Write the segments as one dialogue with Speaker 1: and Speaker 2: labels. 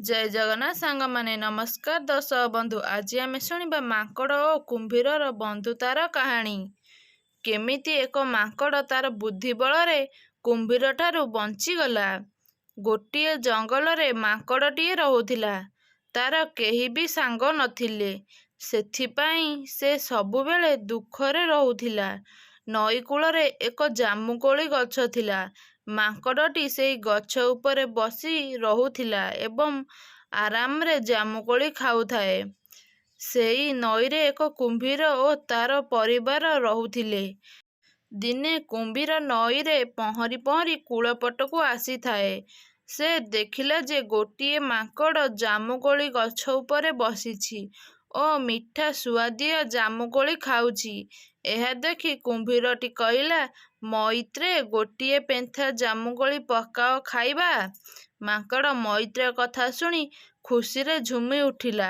Speaker 1: जय जगन्नाथ सांग माने नमस्कार दर्शक बंधु। आज आम शुणा माकड़ और कुंभीर बंधुतार कहानी। केमिति एक माकड़ तार बुद्धि बल कुंभीर ठारू बंचीगला। गोटे जंगल रे माकड़टीए रहुथिला। तार केही भी सांग नथिले, सेथिपाई से सबुबेले दुखरे रहुथिला। नई कूलरे एक जामुकोली गछ थिला। माकड़टी सेई गछ उपरे बसी रहुथिला एवं आराम रे जामुकोली खाउथाए। सेई नईरे एक कुंभीर ओ तार परिवार रहुथिले। दिने कुंभीर नईरे पहरी पहरी कूलपटकू आसी थाए। से देखिला जे गोटिए माकड़ जामुकोली गछ उपरे बसिछि ओ मिठा सुआदिया जामुकोली खाउछि। एहा देखि कुंभीरटी कहिला, मैत्रे गोटिए पेंथा जामुकोली पकाओ खाइबा। माकड़ मैत्रे कथा शुणी खुशीरे झुमी उठिला,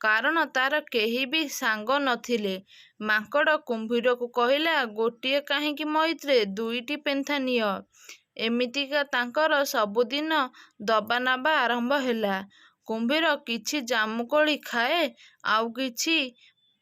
Speaker 1: कारण तार केही भी सांग नथिले। माकड़ कुंभीर को कहिला, गोटिए काहींकि मैत्रे, दुईटी पेंथा नियो। एमितिका तांकर सबुदिन दबा नबा आरंभ ହେଲା। कुंभीर किछि जामुकोली खाए, आउ किछि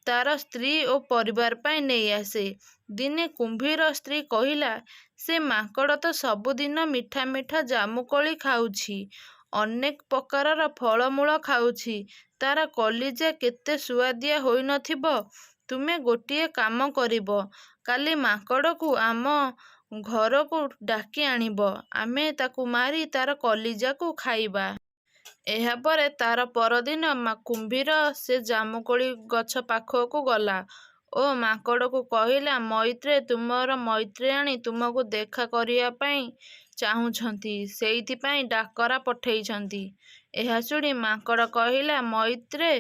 Speaker 1: तार स्त्री ओ परिवार पाई नहीं आसे। दिने कुंभीर स्त्री कहिला, से माकड़ तो सबुदिन मिठा मिठा जामुकोली खाउछि, अनेक प्रकारर फलमूल खाउछि, तार कलिजा केते सुआदिया होई नथिब। तुमे गोटिए काम करिब, काली माकड़कू आम घरकू डाकी आनिब, आमे ताकू मारी तार कलिजाकू खाइबा। एहा परे तार परदिन कुंभीर से जामुकोली गछ पाखकू गला ओ माकड़कू कहिला, मैत्रे, तुमर मैत्रेयाणी तुमको देखा करिया पाई चाहुछंती, सेइथिपाई डाकरा पठेइछंती। एहा शुणी माकड़ कहिला, मैत्रे,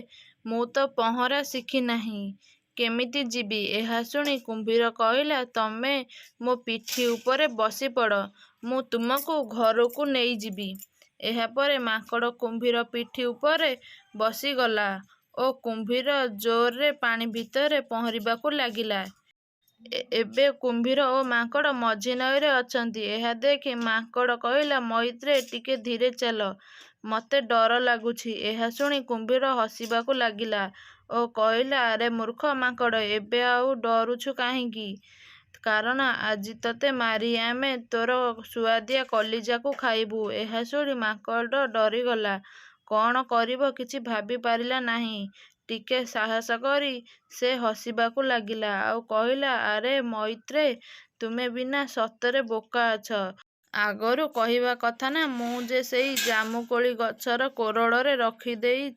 Speaker 1: मु तो पहरा शिखी नाही, केमिति जीवी। एहा शुणी कुंभीर कहिला, तमे मो पिठी उपरे बसी पड़, मु तुमको घरकू नेई जीवी। एहा परे माकड़ कुंभीर पिठी उपरे बसीगला ओ कुंभीर जोरे पानी भितरे पहरिबाकू लागिला। एबे कुंभीर ओ माकड़ मझी नईरे अछंती। एहा देखि माकड़ कहिला, मैत्रे, टिके धीरे चल, मते डर लागुछि। एहा शुणी कुंभीर हसिबाकू लागिला ओ कहिला, अरे मूर्ख माकड़, एबे आउ डरुछु काहींकि, कारण आजि तते मारी आमे तोर सुआदिया कलिजाकू खाइबू। एहा शुणी माकड़ डरिगला, कौन करिब किछि भाबी पारिला नाही। टिके साहस करी से हसिबाकू लागिला आउ कहिला, अरे मैत्रे, तुमे बिना सतरे बोका अछ। आगरू कहिबा कथा ना, मु जे सेई जामुकोली गछर कोरड़रे रखिदेई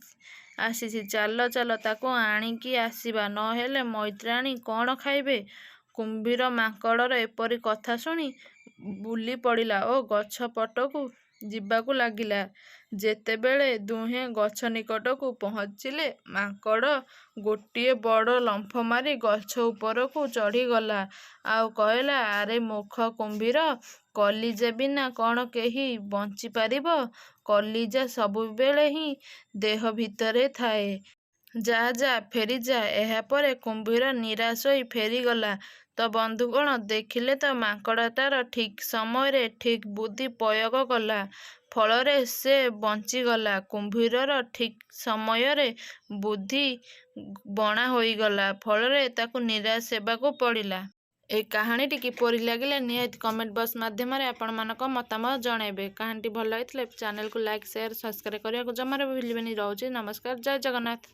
Speaker 1: आसिछि, चाल चाल ताकू आणिकी आसिबा, नहेले मैत्रेयाणी कौन खाइबे। कुंभीर माकड़र एपरी कथा शुणी बुली पड़िला ओ गछ पटकू जिबाकू लागिला। जेतेबेले दुहें गछ निकटकू पहुँचिले, माकड़ गोटिए बड़ लंफ मारी गछ उपरकू चढ़ीगला आउ कहिला, अरे मूर्ख कुंभीर, कलिजा बिना कौन केही बंची पारिब। कलिजा सबुबेले ही देह भितरे थाए। जा जा फेरी जा। एहा परे कुंभीर निराश होई फेरीगला। तो बंधुगण देखिले तो माकड़ तार ठीक समय ठीक बुद्धि प्रयोग कला, फलरे से बंचीगला। कुंभीरर ठीक समय बुद्धि बणा होईगला, फलरे ताकू निराश हेबाकू पड़िला। ए कहानीटी किपरि लागिला निहाती कमेंट बॉक्स माध्यम आपण मानक मतामत जणाइबे। कहानीटी भल लागिथिले चैनल को लाइक शेयर सब्सक्राइब करिया को जमारे भी भूलिबेनी। रहउछि नमस्कार, जय जगन्नाथ।